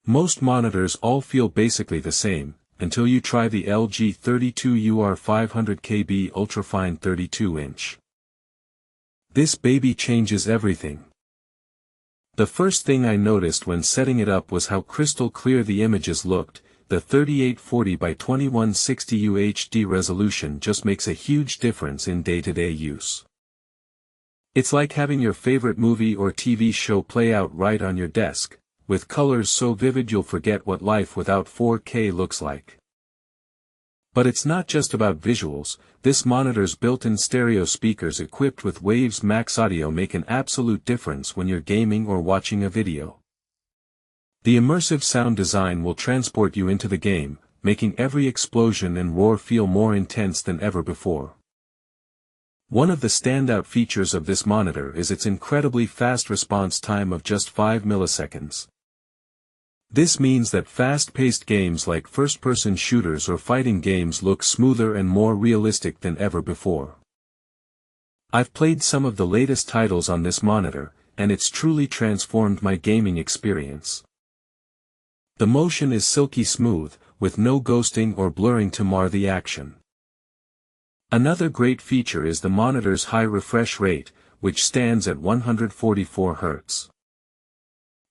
Most monitors all feel basically the same, until you try the LG 32UR500K-B Ultrafine 32-inch. This baby changes everything. The first thing I noticed when setting it up was how crystal clear the images looked. The 3840x2160 UHD resolution just makes a huge difference in day-to-day use. It's like having your favorite movie or TV show play out right on your desk, with colors so vivid you'll forget what life without 4K looks like. But it's not just about visuals. This monitor's built-in stereo speakers equipped with Waves MaxxAudio make an absolute difference when you're gaming or watching a video. The immersive sound design will transport you into the game, making every explosion and roar feel more intense than ever before. One of the standout features of this monitor is its incredibly fast response time of just 5 milliseconds. This means that fast-paced games like first-person shooters or fighting games look smoother and more realistic than ever before. I've played some of the latest titles on this monitor, and it's truly transformed my gaming experience. The motion is silky smooth, with no ghosting or blurring to mar the action. Another great feature is the monitor's high refresh rate, which stands at 144 Hz.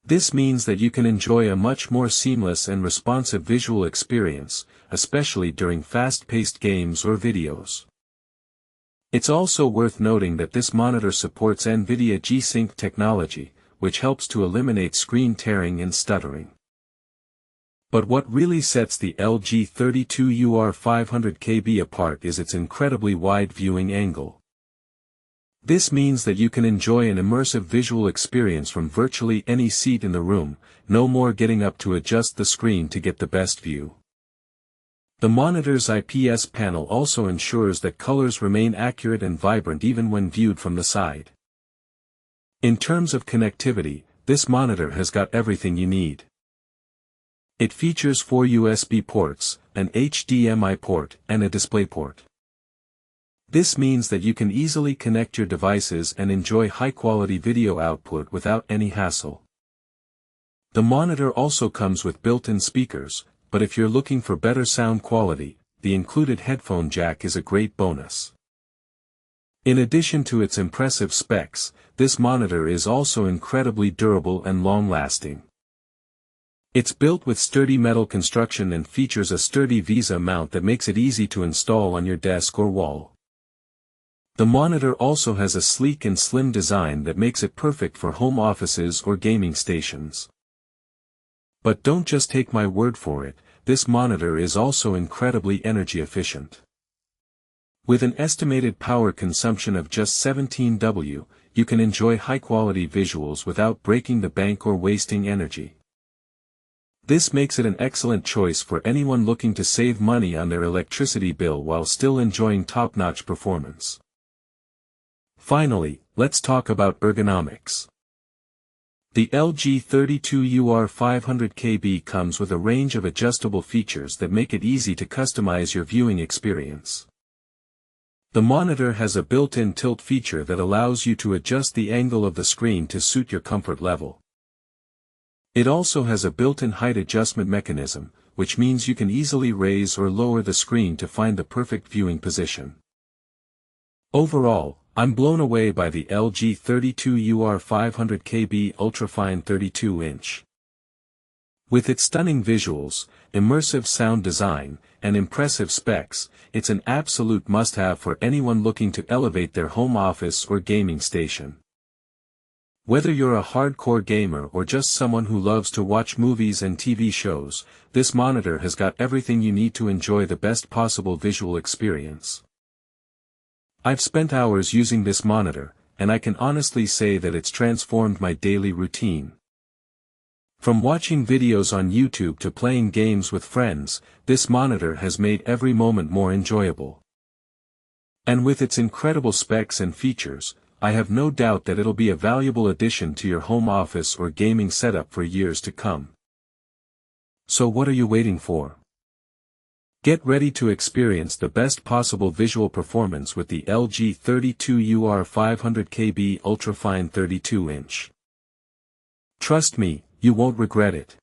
This means that you can enjoy a much more seamless and responsive visual experience, especially during fast-paced games or videos. It's also worth noting that this monitor supports NVIDIA G-Sync technology, which helps to eliminate screen tearing and stuttering. But what really sets the LG 32UR500K-B apart is its incredibly wide viewing angle. This means that you can enjoy an immersive visual experience from virtually any seat in the room, no more getting up to adjust the screen to get the best view. The monitor's IPS panel also ensures that colors remain accurate and vibrant even when viewed from the side. In terms of connectivity, this monitor has got everything you need. It features 4 USB ports, an HDMI port, and a DisplayPort. This means that you can easily connect your devices and enjoy high-quality video output without any hassle. The monitor also comes with built-in speakers, but if you're looking for better sound quality, the included headphone jack is a great bonus. In addition to its impressive specs, this monitor is also incredibly durable and long-lasting. It's built with sturdy metal construction and features a sturdy VESA mount that makes it easy to install on your desk or wall. The monitor also has a sleek and slim design that makes it perfect for home offices or gaming stations. But don't just take my word for it, this monitor is also incredibly energy efficient. With an estimated power consumption of just 17 W, you can enjoy high-quality visuals without breaking the bank or wasting energy. This makes it an excellent choice for anyone looking to save money on their electricity bill while still enjoying top-notch performance. Finally, let's talk about ergonomics. The LG 32UR500K-B comes with a range of adjustable features that make it easy to customize your viewing experience. The monitor has a built-in tilt feature that allows you to adjust the angle of the screen to suit your comfort level. It also has a built-in height adjustment mechanism, which means you can easily raise or lower the screen to find the perfect viewing position. Overall, I'm blown away by the LG 32UR500K-B Ultrafine 32-inch. With its stunning visuals, immersive sound design, and impressive specs, it's an absolute must-have for anyone looking to elevate their home office or gaming station. Whether you're a hardcore gamer or just someone who loves to watch movies and TV shows, this monitor has got everything you need to enjoy the best possible visual experience. I've spent hours using this monitor, and I can honestly say that it's transformed my daily routine. From watching videos on YouTube to playing games with friends, this monitor has made every moment more enjoyable. And with its incredible specs and features, I have no doubt that it'll be a valuable addition to your home office or gaming setup for years to come. So what are you waiting for? Get ready to experience the best possible visual performance with the LG 32UR500K-B Ultrafine 32-inch. Trust me, you won't regret it.